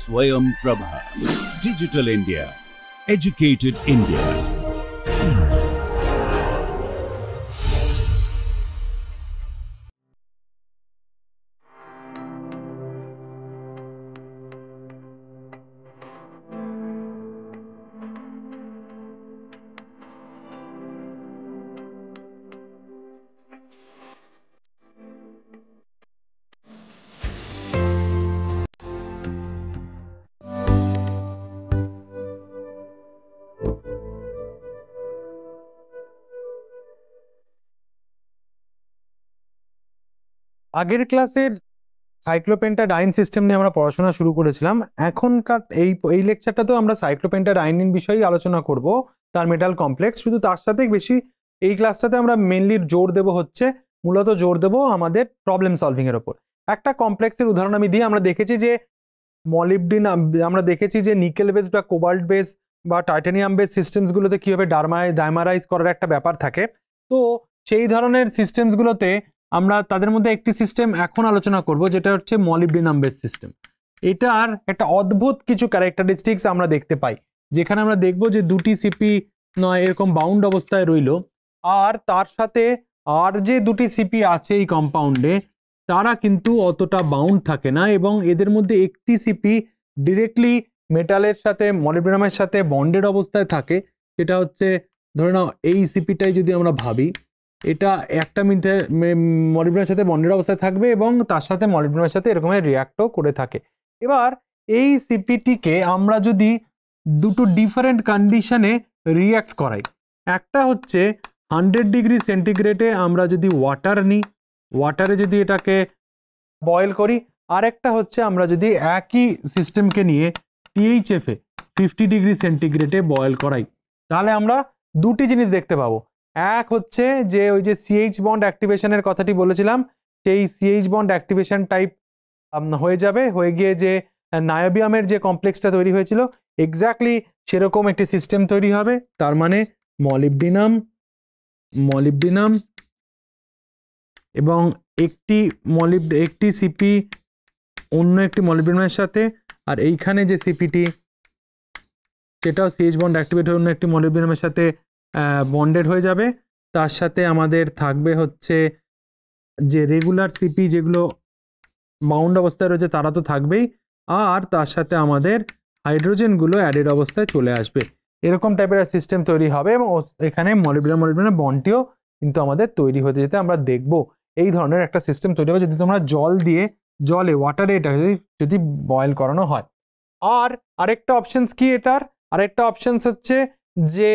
Swayam Prabha. Digital India. Educated India. আগের ক্লাসের সাইক্লোপেন্টাডাইন system নিয়ে আমরা পড়াশোনা শুরু করেছিলাম। এখনকার এই লেকচারটাতেও আমরা সাইক্লোপেন্টাডাইন বিষয়েই আলোচনা করব, তার মেটাল কমপ্লেক্স। শুধু তার সাথে বেশি এই ক্লাসটাতে আমরা মেনলি মূলত জোর দেব আমাদের প্রবলেম সলভিং এর উপর। একটা কমপ্লেক্সের উদাহরণ আমি দিই। আমরা দেখেছি যে নিকেল বেস বা কোবাল্ট বেস বা টাইটানিয়াম বেস সিস্টেমসগুলোতে কীভাবে ডাইমারাইজ করার একটা ব্যাপার থাকে। তো সেই ধরনের সিস্টেমসগুলোতে আমরা তাদের মধ্যে একটি সিস্টেম এখন আলোচনা করব, যেটা হচ্ছে মলিবডিনাম বেস সিস্টেম। এটার একটা অদ্ভুত কিছু ক্যারেক্টারিস্টিক্স আমরা দেখতে পাই, যেখানে আমরা দেখব যে দুটি সিপি এরকম বাউন্ড অবস্থায় রইল, আর তার সাথে আর যে দুটি সিপি আছে এই কম্পাউন্ডে তারা কিন্তু অতটা বাউন্ড থাকে না, এবং এদের মধ্যে একটি সিপি ডিরেক্টলি মেটালের সাথে মলিবডিনামের সাথে বন্ডেড অবস্থায় থাকে। সেটা হচ্ছে, ধরে নাও এই সিপিটাই যদি আমরা ভাবি, এটা একটা মলিবডিনামের সাথে বন্ডেড অবস্থায় থাকবে এবং তার সাথে মলিবডিনামের সাথে এরকম রিয়াক্টও করে থাকে। এবার এই সিপিটিকে আমরা যদি দুটো ডিফারেন্ট কন্ডিশনে রিয়াক্ট করাই, একটা হচ্ছে 100 ডিগ্রি সেন্টিগ্রেডে আমরা যদি ওয়াটার নিই, ওয়াটারে যদি এটাকে বয়েল করি, আর একটা হচ্ছে আমরা যদি একই সিস্টেমকে নিয়ে THF-এ 50 ডিগ্রি সেন্টিগ্রেডে বয়েল করাই, তাহলে আমরা দুটি জিনিস দেখতে পাবো। এক হচ্ছে যে ওই যে CH বন্ড অ্যাক্টিভেশনের কথাটি বলেছিলাম, সেই CH বন্ড অ্যাক্টিভেশন টাইপ হয়ে গিয়ে যে নায়োবিয়ামের যে কমপ্লেক্সটা তৈরি হয়েছিল এক্স্যাক্টলি সেরকম একটি সিস্টেম তৈরি হবে। তার মানে মলিবডিনাম এবং একটি সিপি অন্য একটি মলিবডিনামের সাথে, আর এইখানে যে সিপিটি সেটাও CH বন্ড অ্যাক্টিভেট হয়ে অন্য একটি মলিবডিনামের সাথে বন্ডেড হয়ে যাবে। তার সাথে আমাদের থাকবে হচ্ছে যে রেগুলার সিপি যেগুলো বাউন্ড অবস্থায় রয়েছে তারা তো থাকবেই, আর তার সাথে আমাদের হাইড্রোজেনগুলো অ্যাডেড অবস্থায় চলে আসবে। এরকম টাইপের সিস্টেম তৈরি হবে, এবং এখানে মলিবডিনাম বন্ডটিও কিন্তু আমাদের তৈরি হতে যেতে আমরা দেখব এই ধরনের একটা সিস্টেম তৈরি হবে যদি তোমরা ওয়াটারে এটা যদি বয়েল করানো হয়। আর আরেকটা অপশনস কি এটার? আরেকটা অপশনস হচ্ছে যে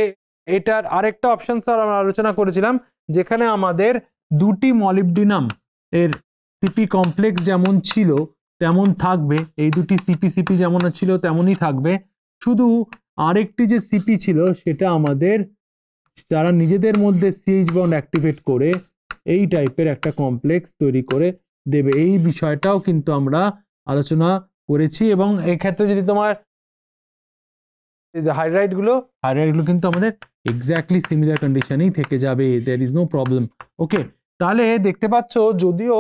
এটার আরেকটা অপশনস আমরা আলোচনা করেছিলাম, যেখানে আমাদের দুটি মলিবডিনাম এর সিপি কমপ্লেক্স যেমন ছিল তেমন থাকবে, এই দুটি সিপি যেমন ছিল তেমনই থাকবে, শুধু আরেকটি যে সিপি ছিল সেটা আমাদের তারা নিজেদের মধ্যে CH বন্ড অ্যাক্টিভেট করে এই টাইপের একটা কমপ্লেক্স তৈরি করে দেবে। এই বিষয়টাও কিন্তু আমরা আলোচনা করেছি, এবং এই ক্ষেত্রে যদি তোমার হাইড্রাইডগুলো কিন্তু আমাদের এক্স্যাক্টলি সিমিলার কন্ডিশনেই থেকে যাবে, দেয়ার ইজ নো প্রবলেম। ওকে, তাহলে দেখতে পাচ্ছ যদিও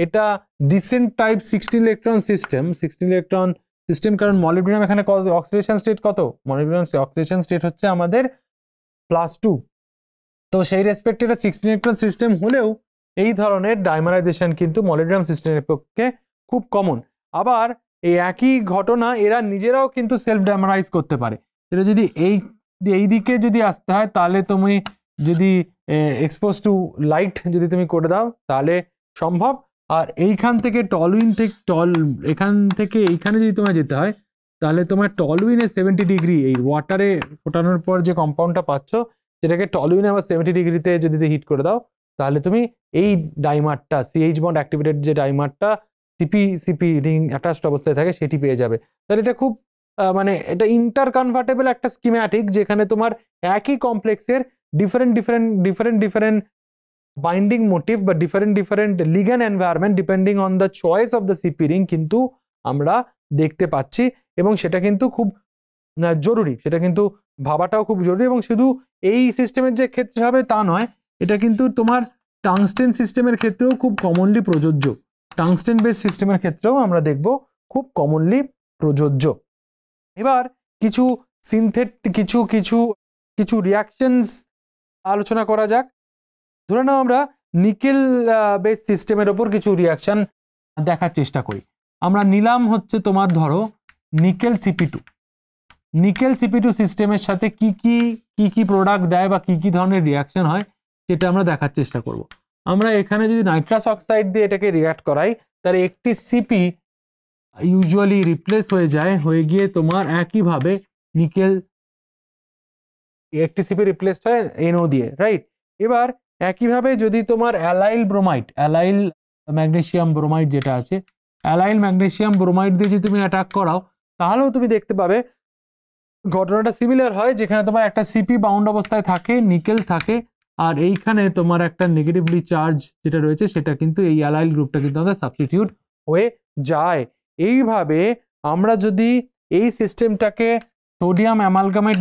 এটা ডিসেন্ট টাইপ 16 ইলেকট্রন সিস্টেম, কারণ মলিবডিনাম এখানে অক্সিডেশন স্টেট কত? মলিবডিনাম অক্সিডেশন স্টেট হচ্ছে আমাদের +2, তো সেই রেসপেক্টে এটা 16 ইলেকট্রন সিস্টেম হলেও এই ধরনের ডাইমারাইজেশন কিন্তু মলিবডিনাম সিস্টেমের পক্ষে খুব কমন। আবার এই একই ঘটনা এরা নিজেরাও কিন্তু সেলফ ডাইমারাইজ করতে পারে। এটা যদি এই দিকে যদি আসতে হয়, তাহলে তুমি যদি এক্সপোজ টু লাইট যদি তুমি করে দাও তাহলে সম্ভব। আর এইখান থেকে এখান থেকে এইখানে যদি তোমার যেতে হয়, তাহলে তোমার টলুইনে 70 ডিগ্রি, এই ওয়াটারে ফোটানোর পর যে কম্পাউন্ডটা পাচ্ছ সেটাকে টলুইনে আবার 70 ডিগ্রিতে যদি হিট করে দাও, তাহলে তুমি এই ডাইমারটা CH বন্ড অ্যাক্টিভেটেড যে ডাইমারটা সিপি রিং অ্যাটাচড অবস্থায় থাকে সেটি পেয়ে যাবে। তাহলে এটা খুব মানে এটা ইন্টার কনভার্টেবল একটা স্কিম্যাটিক, যেখানে তোমার একই কমপ্লেক্সের ডিফারেন্ট বাইন্ডিং মোটিভ বা different ligand environment depending on the choice of the CP ring কিন্তু আমরা দেখতে পাচ্ছি, এবং সেটা কিন্তু খুব জরুরি, সেটা কিন্তু ভাবাটাও খুব জরুরি। এবং শুধু এই সিস্টেমের যে ক্ষেত্রে হবে তা নয়, এটা কিন্তু তোমার টাংস্টেন সিস্টেমের ক্ষেত্রেও খুব কমনলি প্রযোজ্য। টাংস্টেন বেস সিস্টেমের ক্ষেত্রেও আমরা দেখব খুব কমনলি প্রযোজ্য। এবার কিছু কিছু রিয়াকশনস আলোচনা করা যাক। ধরে নাও আমরা নিকেল বেস সিস্টেমের ওপর কিছু রিয়াকশন দেখার চেষ্টা করি। আমরা নিলাম হচ্ছে তোমার ধরো নিকেল সিপি2 সিস্টেমের সাথে কি কি প্রোডাক্ট দেয় বা কি ধরনের রিয়াকশন হয় সেটা আমরা দেখার চেষ্টা করব। আমরা এখানে যদি নাইট্রাস অক্সাইড দিয়ে এটাকে রিয়াক্ট করাই তাহলে একটি সিপি ইউজুয়ালি রিপ্লেস হয়ে গিয়ে তোমার একইভাবে নিকেল একটি সিপি রিপ্লেস হয় NO দিয়ে, রাইট? এবার একইভাবে যদি তোমার অ্যালাইল ম্যাগনেসিয়াম ব্রোমাইড যেটা আছে, অ্যালাইল ম্যাগনেসিয়াম ব্রোমাইড দিয়ে যদি তুমি অ্যাটাক করাও তাহলেও তুমি দেখতে পাবে ঘটনাটা সিমিলার হয়, যেখানে তোমার একটা সিপি বাউন্ড অবস্থায় থাকে, নিকেল থাকে, আর এইখানে তোমার একটা নেগেটিভলি চার্জ যেটা রয়েছে সেটা কিন্তু এই অ্যালাইল গ্রুপটা কিন্তু আমাদের সাবস্টিটিউট হয়ে যায়। এইভাবে আমরা যদি এই সিস্টেমটাকে সোডিয়াম অ্যামালগামেট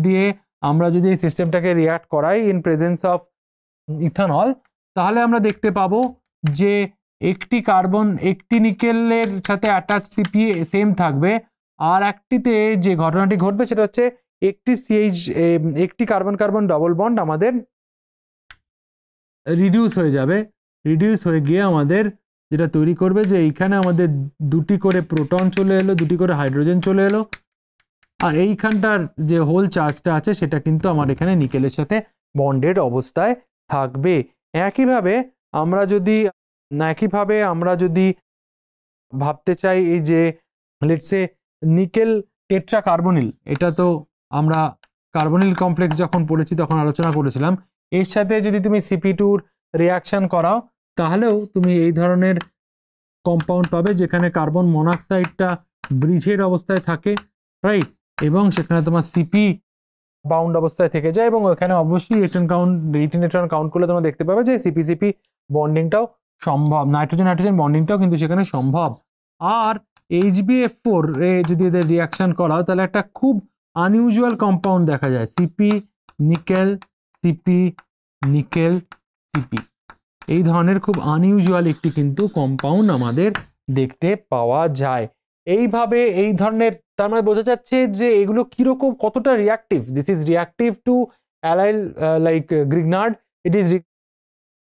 দিয়ে আমরা যদি এই সিস্টেমটাকে রিয়াক্ট করাই ইন প্রেজেন্স অফ ইথানল, তাহলে আমরা দেখতে পাবো যে একটি নিকেলের সাথে অ্যাটাচ সিপি সেম থাকবে, আর একটিতে যে ঘটনাটি ঘটবে সেটা হচ্ছে একটি কার্বন কার্বন ডবল বন্ড আমাদের রিডিউস হয়ে গিয়ে আমাদের যেটা তৈরি করবে যে এইখানে আমাদের দুটি করে প্রোটন চলে এলো, দুটি করে হাইড্রোজেন চলে এলো, আর এইখানটার যে হোল চার্জটা আছে সেটা কিন্তু আমার এখানে নিকেলের সাথে বন্ডেড অবস্থায় থাকবে। একইভাবে আমরা যদি ভাবতে চাই এই যে let's say nickel tetra carbonyl, এটা তো আমরা কার্বনিল কমপ্লেক্স যখন পড়েছি তখন আলোচনা করেছিলাম, এর সাথে যদি তুমি CP2 রিয়াকশন করাও তাহলেও তুমি এই ধরনের কম্পাউন্ড পাবে যেখানে কার্বন মনোক্সাইডটা ব্রিজের অবস্থায় থাকে, রাইট? এবং সেখানে তোমার সিপি বাউন্ড অবস্থায় থেকে যায়, এবং ওখানে অবশ্যই 18 ইলেকট্রন কাউন্ট করলে তোমরা দেখতে পাবে যে সিপি বন্ডিংটাও সম্ভব, নাইট্রোজেন বন্ডিংটাও কিন্তু সেখানে সম্ভব। আর HbF4 এ যদি এদের রিয়াকশন করাও তাহলে একটা খুব আনইউজুয়াল কম্পাউন্ড দেখা যায়, সিপি নিকেল সিপি, এই ধরনের খুব আনইউজুয়াল একটি কিন্তু কম্পাউন্ড আমাদের দেখতে পাওয়া যায়। এইভাবে এই ধরনের, তার মানে বোঝা যাচ্ছে যে এগুলো কিরকম কতটা reactive. This is reactive to allyl like Grignard, it is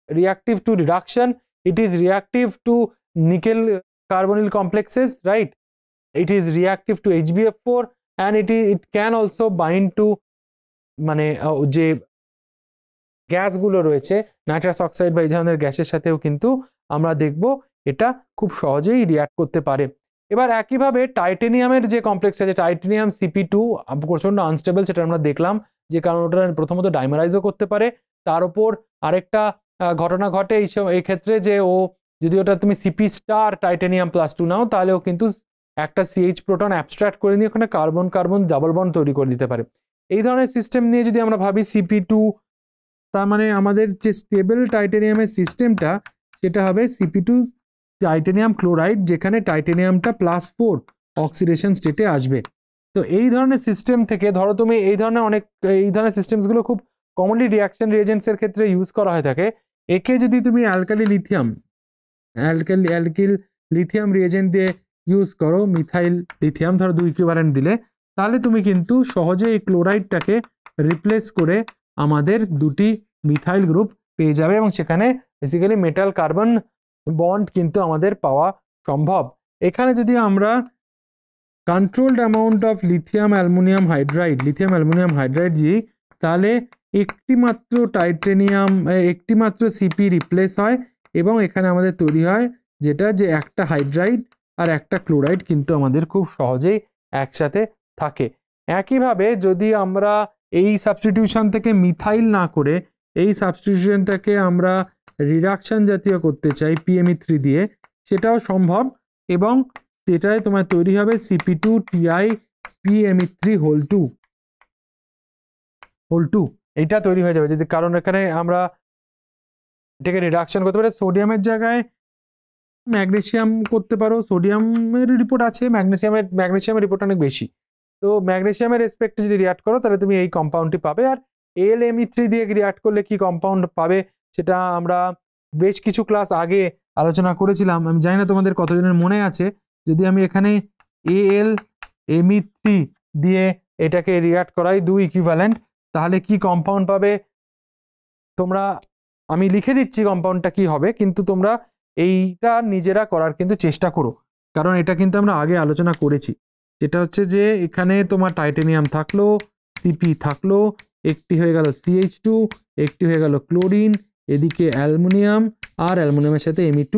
reactive to reduction, it is reactive to nickel carbonyl complexes, right? It is reactive to HbF4 and it can also bind to মানে যে গ্যাসগুলো রয়েছে nitrous oxide বা এই ধরনের গ্যাসের সাথেও কিন্তু আমরা দেখব এটা খুব সহজেই রিয়াক্ট করতে পারে। এবার একইভাবে টাইটেনিয়ামের যে কমপ্লেক্স আছে, টাইটেনিয়াম CP2 প্রচন্ড আনস্টেবল, সেটা আমরা দেখলাম যে কারণ ওটা প্রথমত ডাইমারাইজও করতে পারে, তার উপর আরেকটা ঘটনা ঘটে এই ক্ষেত্রে যে যদি ওটা তুমি CP স্টার টাইটেনিয়াম +2 নাও তাহলেও কিন্তু একটা CH প্রোটন অ্যাবস্ট্রাক্ট করে নিয়ে ওখানে কার্বন কার্বন ডাবল বন্ড তৈরি করে দিতে পারে। এই ধরনের সিস্টেম নিয়ে যদি আমরা ভাবি CP2, তার মানে আমাদের যে স্টেবল টাইটেনিয়ামের সিস্টেমটা সেটা হবে CP2 টাইটেনিয়াম ক্লোরাইড, যেখানে টাইটেনিয়ামটা +4 অক্সিডেশন স্টেটে আসবে। তো এই ধরনের সিস্টেম থেকে ধরো তুমি এই ধরনের সিস্টেমসগুলো খুব কমনলি রিয়াকশন রিয়েজেন্টসের ক্ষেত্রে ইউজ করা হয়ে থাকে। একে যদি তুমি অ্যালকিল লিথিয়াম রিয়েজেন্ট দিয়ে ইউজ করো, মিথাইল লিথিয়াম ধরো 2 ইকুইভ্যালেন্ট দিলে, তাহলে তুমি কিন্তু সহজে এই ক্লোরাইডটাকে রিপ্লেস করে আমাদের দুটি মিথাইল গ্রুপ পেয়ে যাবে, এবং সেখানে বেসিক্যালি মেটাল কার্বন বন্ড কিন্তু আমাদের পাওয়া সম্ভব। এখানে যদি আমরা controlled amount of lithium aluminium hydride দিই তাহলে একটি মাত্র CP রিপ্লেস হয়, এবং এখানে আমাদের তৈরি হয় যেটা যে একটা হাইড্রাইড আর একটা ক্লোরাইড কিন্তু আমাদের খুব সহজেই একসাথে থাকে। একইভাবে যদি আমরা এই সাবস্টিটিউশন থেকে মিথাইল না করে এই সাবস্টিটিউশনটাকে আমরা রিডাকশন জাতীয় করতে চাই PME3 দিয়ে, সেটাও সম্ভব, এবং সেটাই তোমার তৈরি হবে CP2Ti PME3 হোল 2 এইটা তৈরি হয়ে যাবে। যদি কারণ এখানে আমরা এটাকে রিডাকশন করতে পারি, সোডিয়ামের জায়গায় ম্যাগনেসিয়াম করতে পারো, সোডিয়ামের রিপোর্ট আছে, ম্যাগনেসিয়ামের রিপোর্ট অনেক বেশি, তো ম্যাগনেসিয়ামের রেসপেক্টে যদি রিয়াক্ট করো তাহলে তুমি এই কম্পাউন্ডটি পাবে। আর AlMe3 দিয়ে রিয়াক্ট করলে কি কম্পাউন্ড পাবে সেটা আমরা বেশ কিছু ক্লাস আগে আলোচনা করেছিলাম, আমি জানি না তোমাদের কতজনের মনে আছে। যদি আমি এখানে AlMe3 দিয়ে এটাকে রিঅ্যাক্ট করাই 2 ইকুইভ্যালেন্ট, তাহলে কি কম্পাউন্ড পাবে তোমরা, আমি লিখে দিচ্ছি কম্পাউন্ডটা কি হবে, কিন্তু তোমরা এইটা নিজেরা করার কিন্তু চেষ্টা করো, কারণ এটা কিন্তু আমরা আগে আলোচনা করেছি। যেটা হচ্ছে যে এখানে তোমার টাইটেনিয়াম থাকলো, Cp থাকলো, একটি হয়ে গেল CH2, একটি হয়ে গেল ক্লোরিন, এদিকে অ্যালুমিনিয়াম, আর অ্যালুমিনিয়ামের সাথে Me2।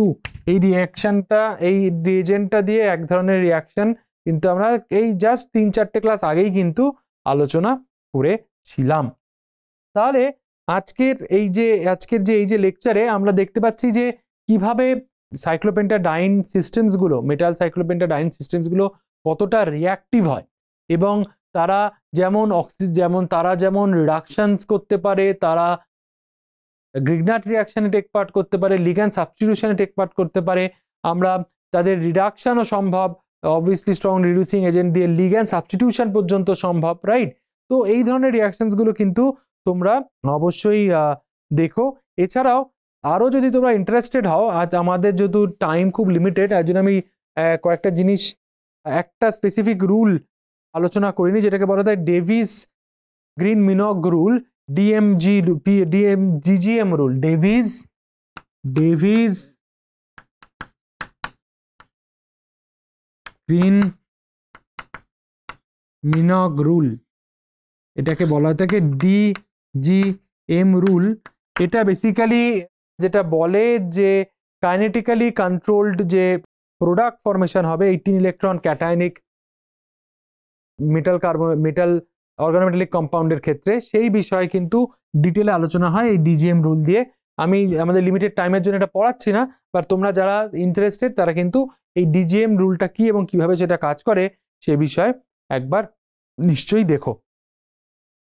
এই রিঅ্যাকশনটা, এই রিএজেন্টটা দিয়ে এক ধরনের রিঅ্যাকশন কিন্তু আমরা এই জাস্ট 3-4টে ক্লাস আগেই কিন্তু আলোচনা করেছিলাম। তাহলে আজকের এই যে লেকচারে আমরা দেখতে পাচ্ছি যে কিভাবে সাইক্লোপেন্টাডাইন সিস্টেমসগুলো, মেটাল সাইক্লোপেন্টাডাইন সিস্টেমসগুলো কতটা রিঅ্যাক্টিভ হয়, এবং তারা যেমন রিডাকশনস করতে পারে, তারা গ্রিগনাট রিঅ্যাকশনে টেক পার্ট করতে পারে, লিগ্যান্ড সাবস্টিটিউশনে টেক পার্ট করতে পারে। আমরা তাদের রিডাকশনও সম্ভব, অবভিয়াসলি স্ট্রং রিডিউসিং এজেন্ট দিয়ে লিগ্যান্ড সাবস্টিটিউশন পর্যন্ত সম্ভব, রাইট? তো এই ধরনের রিঅ্যাকশনসগুলো কিন্তু তোমরা অবশ্যই দেখো। এছাড়াও আরও যদি তোমরা ইন্টারেস্টেড হও, আজ আমাদের যেহেতু টাইম খুব লিমিটেড, তার জন্য আমি কয়েকটা জিনিস, একটা স্পেসিফিক রুল আলোচনা করিনি, যেটাকে বলা হয় Davies Green Mingos rule, DMGGM rule, Davies Green Mingos rule, এটাকে বলা থাকে DGM রুল। এটা বেসিক্যালি যেটা বলে যে কাইনেটিক্যালি কন্ট্রোলড যে প্রোডাক্ট ফরমেশন হবে 18 ইলেকট্রন ক্যাটায়নিক মেটাল অর্গানোমেটালিক কম্পাউন্ডের ক্ষেত্রে, সেই বিষয়ে কিন্তু ডিটেলে আলোচনা হয় এই DGM রুল দিয়ে। আমি আমাদের লিমিটেড টাইমের জন্য এটা পড়াচ্ছি না, বাট তোমরা যারা ইন্টারেস্টেড তারা কিন্তু এই DGM রুলটা কি এবং কিভাবে সেটা কাজ করে সে বিষয়ে একবার নিশ্চয়ই দেখো।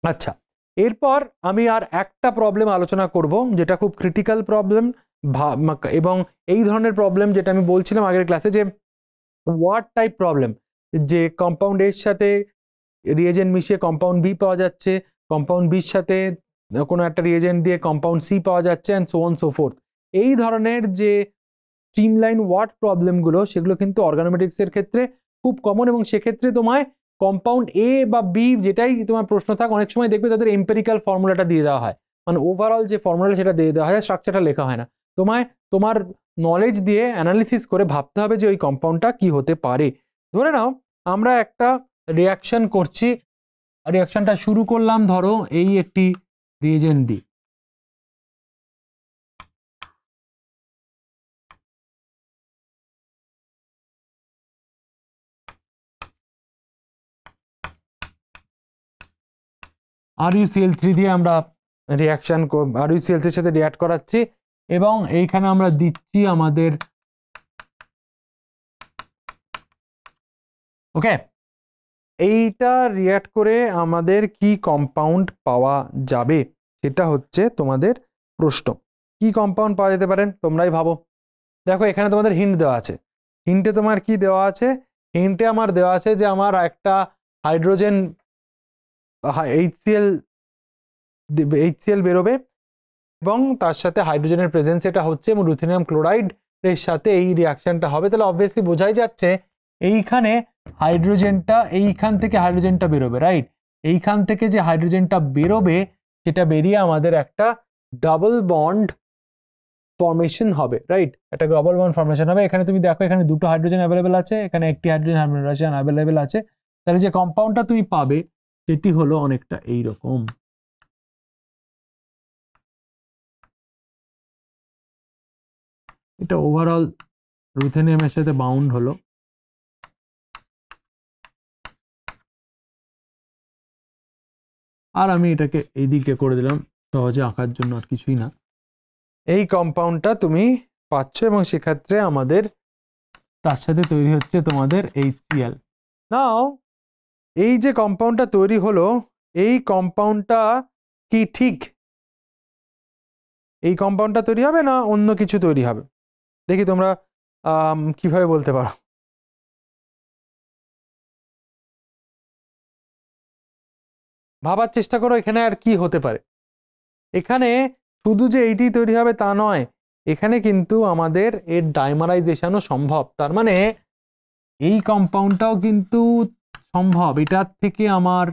আচ্ছা, এরপর আমি আর একটা প্রবলেম আলোচনা করব, যেটা খুব ক্রিটিক্যাল প্রবলেম, এবং এই ধরনের প্রবলেম যেটা আমি বলছিলাম আগের ক্লাসে, যে ওয়াট টাইপ প্রবলেম, যে কম্পাউন্ড এর সাথে রিএজেন্ট মিশিয়ে কম্পাউন্ড বি পাওয়া যাচ্ছে, কম্পাউন্ড বির সাথে কোনো একটা রিএজেন্ট দিয়ে কম্পাউন্ড সি পাওয়া যাচ্ছে, and so on so fourth. এই ধরনের যে স্ট্রিমলাইন ওয়াট প্রবলেমগুলো, সেগুলো কিন্তু অর্গানোমেটিক্সের ক্ষেত্রে খুব কমন, এবং সেক্ষেত্রে তোমায় কম্পাউন্ড এ বা বি যেটাই তোমার প্রশ্ন থাক, অনেক সময় দেখবে তাদের এম্পেরিক্যাল ফর্মুলাটা দিয়ে দেওয়া হয়, মানে ওভারঅল যে ফর্মুলা সেটা দিয়ে দেওয়া হয়, স্ট্রাকচারটা লেখা হয় না। তোমায় তোমার নলেজ দিয়ে অ্যানালিসিস করে ভাবতে হবে যে ওই কম্পাউন্ডটা কি হতে পারে। ধরে নাও আমরা একটা রিঅ্যাকশন করছি, রিঅ্যাকশনটা শুরু করলাম ধরো এই একটি রিএজেন্ট দিয়ে, RuCl3 দিয়ে আমরা রিঅ্যাকশন RuCl3 এর সাথে রিঅ্যাক্ট করাচ্ছি, এবং এইখানে আমরা দিচ্ছি আমাদের, ওকে, এইটা রিঅ্যাক্ট করে আমাদের কি কম্পাউন্ড পাওয়া যাবে সেটা হচ্ছে তোমাদের প্রশ্ন। কি কম্পাউন্ড পাওয়া যেতে পারে তোমরাই ভাবো। দেখো এখানে তোমাদের হিন্ট দেওয়া আছে, হিন্টে তোমার কি দেওয়া আছে, হিন্টে আমার দেওয়া আছে যে আমার একটা হাইড্রোজেন HCl বেরোবে, এবং তার সাথে হাইড্রোজেনের প্রেজেন্স এটা হচ্ছে, এবং রুথেনিয়াম ক্লোরাইড এর সাথে এই রিঅ্যাকশনটা হবে। তাহলে অবভিয়াসলি বোঝাই যাচ্ছে এইখানে হাইড্রোজেনটা, এইখান থেকে হাইড্রোজেনটা বেরোবে, রাইট? এইখান থেকে যে হাইড্রোজেনটা বেরোবে সেটা বেরিয়ে আমাদের একটা ডাবল বন্ড ফর্মেশন হবে, রাইট? একটা ডাবল বন্ড ফর্মেশন হবে। এখানে তুমি দেখো এখানে দুটো হাইড্রোজেন অ্যাভেলেবেল আছে, এখানে একটি হাইড্রোজেন অ্যাভেলেবেল আছে। তাহলে যে কম্পাউন্ডটা তুমি পাবে সেটি হলো অনেকটা এইরকম। এটা ওভারঅল রুথেনিয়ামের সাথে বাউন্ড হলো, আর আমি এটাকে এইদিকে করে দিলাম সহজে আঁকার জন্য, আর কিছুই না। এই কম্পাউন্ডটা তুমি পাচ্ছ, এবং সেক্ষেত্রে আমাদের তার সাথে তৈরি হচ্ছে তোমাদের HCl। নাও এই যে কম্পাউন্ডটা তৈরি হলো, এই কম্পাউন্ডটা কি ঠিক এই কম্পাউন্ডটা তৈরি হবে না অন্য কিছু তৈরি হবে? দেখি তোমরা কিভাবে বলতে পারো। ভাবার চেষ্টা করো এখানে আর কি হতে পারে। এখানে শুধু যে এইটি তৈরি হবে তা নয়, এখানে কিন্তু আমাদের এর ডাইমারাইজেশনও সম্ভব, তার মানে এই কম্পাউন্ডটাও কিন্তু সম্ভব। এটার থেকে আমার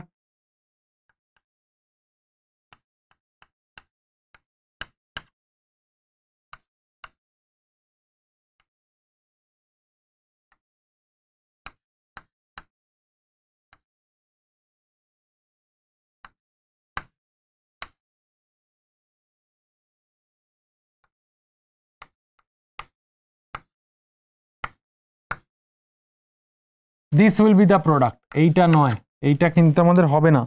this will be the product. এইটা নয়, এইটা কিন্তু আমাদের হবে না,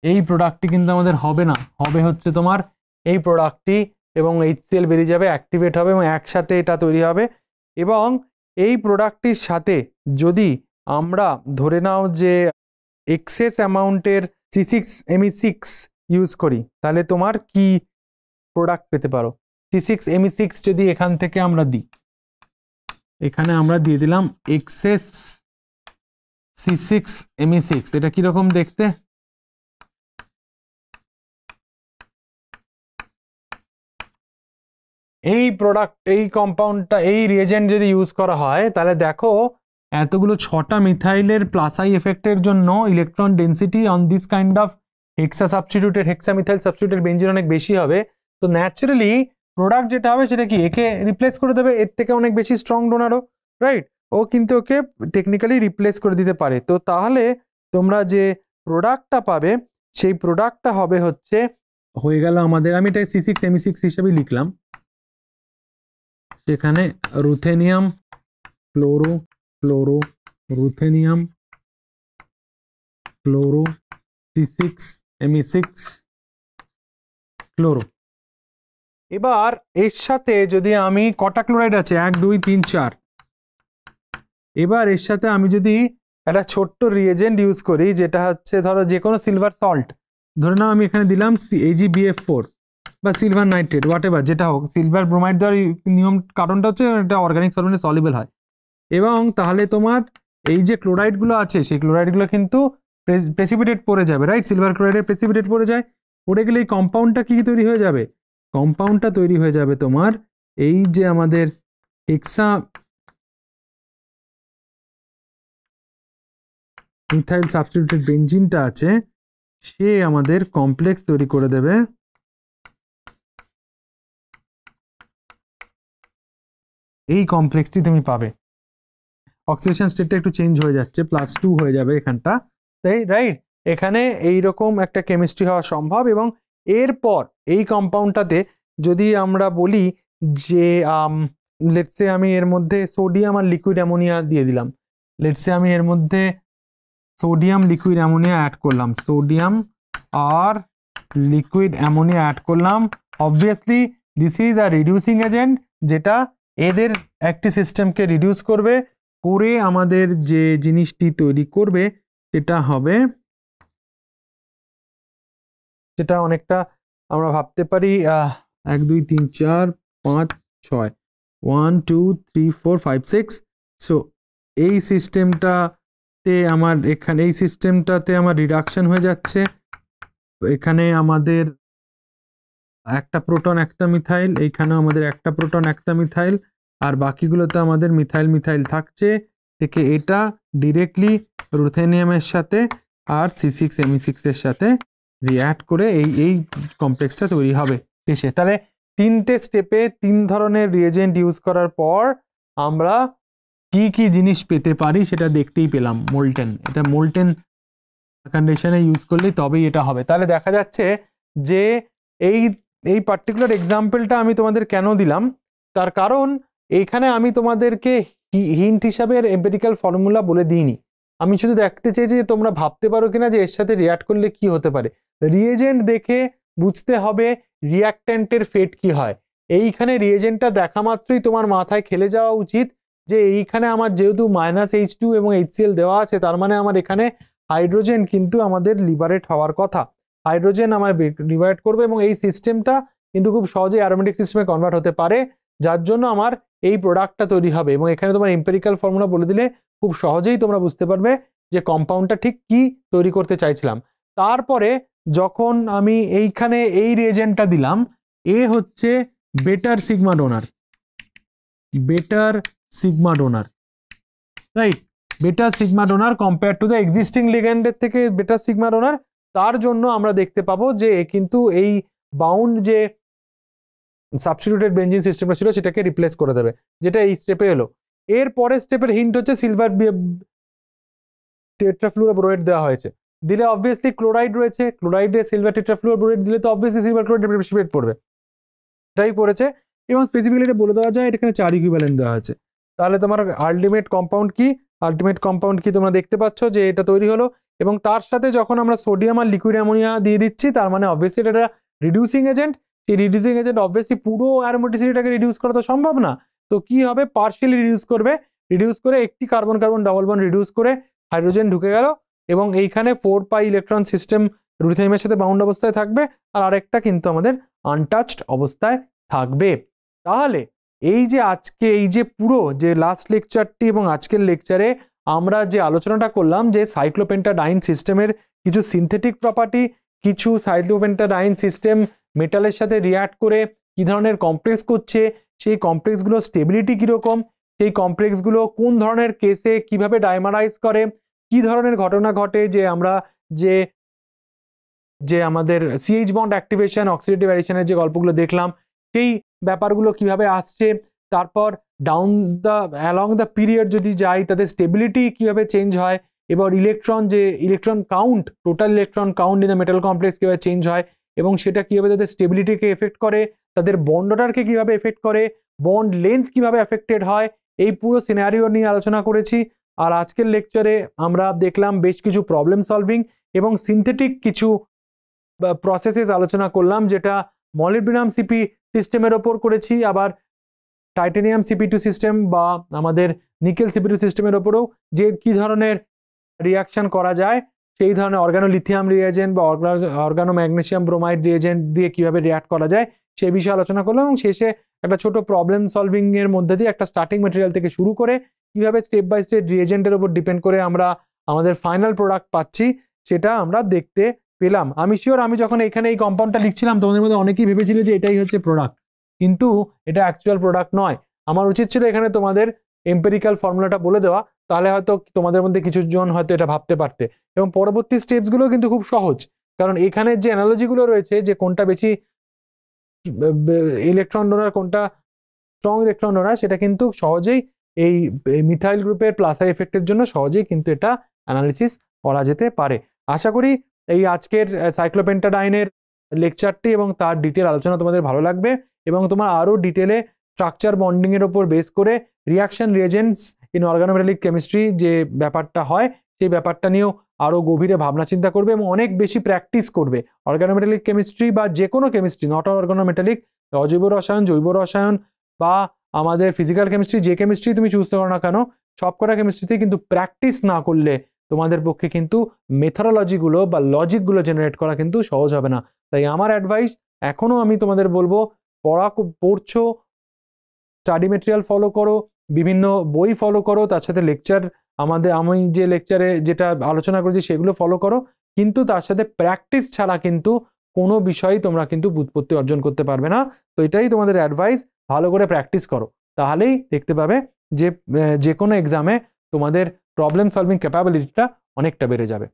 এই প্রোডাক্টটি কিন্তু আমাদের হবে না, হবে হচ্ছে তোমার এই প্রোডাক্টটি, এবং HCl বেরিয়ে যাবে, অ্যাক্টিভেট হবে এবং একসাথে এটা তৈরি হবে। এবং এই প্রোডাক্টটির সাথে যদি আমরা ধরে নাও যে এক্সেস অ্যামাউন্টের C6Me6 ইউজ করি, তাহলে তোমার কি প্রোডাক্ট পেতে পারো? C6Me6 যদি এখান থেকে আমরা দিই, এখানে আমরা দিয়ে দিলাম এক্সেস C6Me6, এটা কিরকম দেখতে? এই প্রোডাক্ট, এই কম্পাউন্ডটা, এই রিয়েজেন্ট যদি ইউজ করা হয়, তাহলে দেখো এতগুলো 6টা মিথাইলের প্লাস আই এফেক্টের জন্য electron density on this kind of hexa substituted, hexa methyl substituted benzene অনেক বেশি হবে। তো ন্যাচারালি প্রোডাক্ট যেটা হবে সেটা কি একে রিপ্লেস করে দেবে, এর থেকে অনেক বেশি স্ট্রং ডোনারও, রাইট? ও কিন্তু ওকে টেকনিক্যালি রিপ্লেস করে দিতে পারে। তো তাহলে তোমরা যে প্রোডাক্টটা পাবে সেই প্রোডাক্টটা হবে হচ্ছে, হয়ে গেল আমাদের, আমি এটা C6Me6 হিসেবে লিখলাম, সেখানে ruthenium fluoro fluoro ruthenium fluoro C6Me6 fluoro. এবার এর সাথে যদি আমি কটা ক্লোরাইড আছে, 1 2 3 4, এবার এর সাথে আমি যদি একটা ছোট্ট রিয়েজেন্ট ইউজ করি, যেটা হচ্ছে ধরো যে কোনো সিলভার সল্ট, ধরে নাও আমি এখানে দিলাম AgBF4 বা সিলভার নাইট্রেট, হোয়াট এভার, যেটা হোক, সিলভার ব্রোমাইড দেওয়ার নিয়ম কারণটা হচ্ছে এটা অর্গানিক সলভেন্টে সলিবল হয়। এবং তাহলে তোমার এই যে ক্লোরাইডগুলো আছে সেই ক্লোরাইডগুলো কিন্তু প্রেসিপিটেট পড়ে যাবে, রাইট? সিলভার ক্লোরাইডের প্রেসিপিটেট পড়ে যায়, পড়ে গেলে এই কম্পাউন্ডটা কি তৈরি হয়ে যাবে? কম্পাউন্ডটা তৈরি হয়ে যাবে তোমার এই যে আমাদের হেক্সা মিথাইল সাবস্টিটিউটেড বেঞ্জিনটা আছে, সে আমাদের কমপ্লেক্স তৈরি করে দেবে। এই কমপ্লেক্সটি তুমি পাবে, অক্সিডেশন স্টেটটা একটু চেঞ্জ হয়ে যাচ্ছে, +2 হয়ে যাবে এখানটা, তাই রাইট? এখানে এইরকম একটা কেমিস্ট্রি হওয়া সম্ভব। এবং এরপর এই কম্পাউন্ডটাতে যদি আমরা বলি যে লেটসে আমি এর মধ্যে সোডিয়াম আর লিকুইড অ্যামোনিয়া দিয়ে দিলাম, লেটসে আমি এর মধ্যে সোডিয়াম লিকুইড অ্যামোনিয়া অ্যাড করলাম, সোডিয়াম আর লিকুইড অ্যামোনিয়া অ্যাড করলাম, obviously this is a reducing agent, যেটা এদের একটি সিস্টেমকে রিডিউস করবে, করে আমাদের যে জিনিসটি তৈরি করবে সেটা হবে, সেটা অনেকটা আমরা ভাবতে পারি 1 2 3 4 5 6, 1 2 3 4 5 6। সো এই সিস্টেমটাতে আমার, এখানে এই সিস্টেমটাতে আমার রিডাকশন হয়ে যাচ্ছে, এখানে আমাদের একটা প্রোটন একটা মিথাইল, এইখানেও আমাদের একটা প্রোটন একটা মিথাইল, আর বাকিগুলোতে আমাদের মিথাইল মিথাইল থাকছে, থেকে এটা ডিরেক্টলি রুথেনিয়ামের সাথে আর C6Me6 এর সাথে রিঅ্যাক্ট করে এই কমপ্লেক্সটা তৈরি হবে শেষে। তাহলে 3টে স্টেপে 3 ধরনের রিয়েজেন্ট ইউজ করার পর আমরা কি কি জিনিস পেতে পারি সেটা দেখতেই পেলাম। মোল্টেন, এটা মোল্টেন কন্ডিশনে ইউজ করলেই তবেই এটা হবে। তাহলে দেখা যাচ্ছে যে এই পার্টিকুলার এক্সাম্পলটা আমি তোমাদের কেন দিলাম, তার কারণ এইখানে আমি তোমাদেরকে হিন্ট হিসাবে এম্পিরিক্যাল ফর্মুলা বলে দিইনি, আমি শুধু দেখতে চেয়েছি যে তোমরা ভাবতে পারো কিনা যে এর সাথে রিঅ্যাক্ট করলে কি হতে পারে। রিয়েজেন্ট দেখে বুঝতে হবে রিঅ্যাক্ট্যান্টের ফেট কি হয়। এইখানে রিয়েজেন্টটা দেখা মাত্রই তোমার মাথায় খেলে যাওয়া উচিত যে এইখানে আমার যেহেতু -H2 এবং HCl দেওয়া আছে, তার মানে আমার এখানে হাইড্রোজেন কিন্তু আমাদের লিবারেট হওয়ার কথা, হাইড্রোজেন আমার লিবারেট করবে, এবং এই সিস্টেমটা কিন্তু খুব সহজে অ্যারোমেটিক সিস্টেমে কনভার্ট হতে পারে, যার জন্য আমার এই প্রোডাক্টটা তৈরি হবে। এবং এখানে তোমার এম্পিরিক্যাল ফর্মুলা বলে দিলে খুব সহজেই তোমরা বুঝতে পারবে যে কম্পাউন্ডটা ঠিক কি তৈরি করতে চাইছিলাম। তারপরে যখন আমি এইখানে এই রিয়েজেন্টটা দিলাম, এ হচ্ছে better sigma donor, better sigma donor, right? Better sigma donor compare to the existing লিগ্যান্ডের থেকে বেটার সিগমা ডোনার। তার জন্য আমরা দেখতে পাবো যে কিন্তু এই বাউন্ড যে সাবস্টিটিউটেড বেঞ্জিন সিস্টেমটা ছিল সেটাকে রিপ্লেস করে দেবে, যেটা এই স্টেপে এলো। এর পরের স্টেপের হিন্ট হচ্ছে সিলভার টেট্রাফ্লুরোবোরেট দেওয়া হয়েছে, দিলে অবভিয়াসলি ক্লোরাইড রয়েছে, ক্লোরাইডে সিলভার টেট্রাফ্লুরোবোরেট দিলে তো অবভিয়াসলি সিলভার ক্লোরাইড প্রেসিপিটেট পড়বে, এটাই পড়েছে। এবং স্পেসিফিক্যালি এটা বলে দেওয়া যায় এখানে 4 ইকুইভ্যালেন্ট দেওয়া আছে। তাহলে তোমার আলটিমেট কম্পাউন্ড কি, আলটিমেট কম্পাউন্ড কি তোমরা দেখতে পাচ্ছ যে এটা তৈরি হলো। এবং তার সাথে যখন আমরা সোডিয়াম আর লিকুইড অ্যামোনিয়া দিয়ে দিচ্ছি, তার মানে অবভিয়াসলি এটা রিডিউসিং এজেন্ট। সেই রিডিউসিং এজেন্ট অবভিয়াসলি পুরো অ্যারোমেটিসিটিটাকে রিডিউস করা তো সম্ভব না, তো কি হবে, পার্শিয়ালি রিডিউস করবে। রিডিউস করে একটি carbon carbon double bond reduce করে হাইড্রোজেন ঢুকে গেল, এবং এইখানে 4 পাই ইলেকট্রন সিস্টেম রুথেনিয়ামের সাথে বাউন্ড অবস্থায় থাকবে, আর আরেকটা কিন্তু আমাদের আনটাচড অবস্থায় থাকবে। তাহলে এই যে আজকে এই যে পুরো যে লাস্ট লেকচারটি এবং আজকের লেকচারে আমরা যে আলোচনাটা করলাম যে সাইক্লোপেন্টাডাইন সিস্টেমের কিছু সিনথেটিক প্রপার্টি, কিছু সাইক্লোপেন্টাডাইন সিস্টেম মেটালের সাথে রিঅ্যাক্ট করে কি ধরনের কমপ্লেক্স করছে, সেই কমপ্লেক্সগুলো স্টেবিলিটি কীরকম, সেই কমপ্লেক্সগুলো কোন ধরনের কেসে কিভাবে ডাইমারাইজ করে, কি ধরনের ঘটনা ঘটে যে আমরা যে আমাদের সিএইচ বন্ড অ্যাক্টিভেশন অক্সিডেটিভ অ্যাডিশনের যে গল্পগুলো দেখলাম, সেই ব্যাপারগুলো কিভাবে আসছে। তারপর down the along the period যদি যাই, তাদের স্টেবিলিটি কিভাবে চেঞ্জ হয়, এবার electron count, total electron count in the metal complex কিভাবে চেঞ্জ হয়, এবং সেটা কিভাবে তাদের স্টেবিলিটিকে এফেক্ট করে, তাদের বন্ড অর্ডারকে কিভাবে এফেক্ট করে, বন্ড লেন্থ কিভাবে এফেক্টেড হয়, এই পুরো সিনারিও নিয়ে আলোচনা করেছি। আর আজকের লেকচারে আমরা দেখলাম বেশ কিছু প্রবলেম সলভিং এবং সিনথেটিক কিছু প্রসেসেস আলোচনা করলাম, যেটা মলিবডিনাম সিপি সিস্টেমের ওপর করেছি, আবার টাইটানিয়াম সিপি2 সিস্টেম বা আমাদের নিকেল সিপি2 সিস্টেমের ওপরেও যে কি ধরনের রিয়াকশন করা যায়, সেই ধরনের অর্গানোলিথিয়াম রিয়েজেন্ট বা অর্গানো ম্যাগনেসিয়াম ব্রোমাইড রিয়েজেন্ট দিয়ে কিভাবে রিয়াক্ট করা যায় সেই বিষয়ে আলোচনা করলাম। এবং শেষে একটা ছোট প্রবলেম সলভিং এর মধ্যে দিয়ে একটা স্টার্টিং ম্যাটেরিয়াল থেকে শুরু করে কিভাবে স্টেপ বাই স্টেপ রিয়েজেন্টের উপর ডিপেন্ড করে আমরা আমাদের ফাইনাল প্রোডাক্ট পাচ্ছি সেটা আমরা দেখতে পেলাম। আমি শিওর আমি যখন এখানে এই কম্পাউন্ডটা লিখছিলাম তোমাদের মধ্যে অনেকেই ভেবেছিলে যে এটাই হচ্ছে প্রোডাক্ট, কিন্তু এটা অ্যাকচুয়াল প্রোডাক্ট নয়। আমার উচিত ছিল এখানে তোমাদের এম্পেরিক্যাল ফর্মুলাটা বলে দেওয়া, তাহলে হয়তো তোমাদের মধ্যে কিছু জন হয়তো এটা ভাবতে পারতে। এবং পরবর্তী স্টেপসগুলো কিন্তু খুব সহজ, কারণ এখানে যে অ্যানালজিগুলো রয়েছে যে কোনটা বেশি ইলেকট্রন ডোনার কোনটা স্ট্রং ইলেকট্রন ডোনার, সেটা কিন্তু সহজেই এই মিথাইল গ্রুপের প্লাসার এফেক্টের জন্য সহজেই কিন্তু এটা অ্যানালিসিস করা যেতে পারে। আশা করি এই আজকের সাইক্লোপেন্টাডাইনের লেকচারটি এবং তার ডিটেল আলোচনা তোমাদের ভালো লাগবে, এবং তোমার আরও ডিটেলে স্ট্রাকচার বন্ডিং এর উপর বেস করে রিয়াকশন রিয়েজেন্টস ইন অর্গানোমেটালিক কেমিস্ট্রি যে ব্যাপারটা হয় সেই ব্যাপারটা নিয়েও আরও গভীরে ভাবনা চিন্তা করবে এবং অনেক বেশি প্র্যাকটিস করবে। অর্গানোমেটালিক কেমিস্ট্রি বা যে কোনো কেমিস্ট্রি, নট অর্গানোমেটালিক, অজৈব রসায়ন, জৈব রসায়ন বা আমাদের ফিজিক্যাল কেমিস্ট্রি, যে কেমিস্ট্রি তুমি চুজ করো না কেন, সবকটা কেমিস্ট্রিতে কিন্তু প্র্যাকটিস না করলে তোমাদের পক্ষে কিন্তু মেথোডোলজিগুলো বা লজিকগুলো জেনারেট করা কিন্তু সহজ হবে না। তাই আমার অ্যাডভাইস, এখনও আমি তোমাদের বলবো, পড়ছো, স্টাডি মেটেরিয়াল ফলো করো, বিভিন্ন বই ফলো করো, তার সাথে লেকচার আমি যে লেকচারে যেটা আলোচনা করেছি সেগুলো ফলো করো, কিন্তু তার সাথে প্র্যাকটিস ছাড়া কিন্তু কোনো বিষয়ই তোমরা কিন্তু ব্যুৎপত্তি অর্জন করতে পারবে না। তো এটাই তোমাদের অ্যাডভাইস, ভালো করে প্র্যাকটিস করো, তাহলেই দেখতে পাবে যে কোনো এক্সামে তোমাদের প্রবলেম সলভিং ক্যাপাবিলিটিটা অনেকটা বেড়ে যাবে।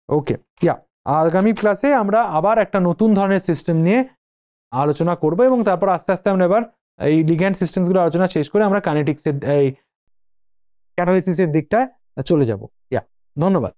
ওকে, আগামী ক্লাসে আমরা আবার একটা নতুন ধরনের সিস্টেম নিয়ে আলোচনা করব, এবং তারপর আস্তে আস্তে আমরা এবার এই লিগ্যান্ড সিস্টেমসগুলো আলোচনা শেষ করে আমরা কাইনেটিক্সের এই ক্যাটালিসিসের দিকটায় চলে যাব। ধন্যবাদ।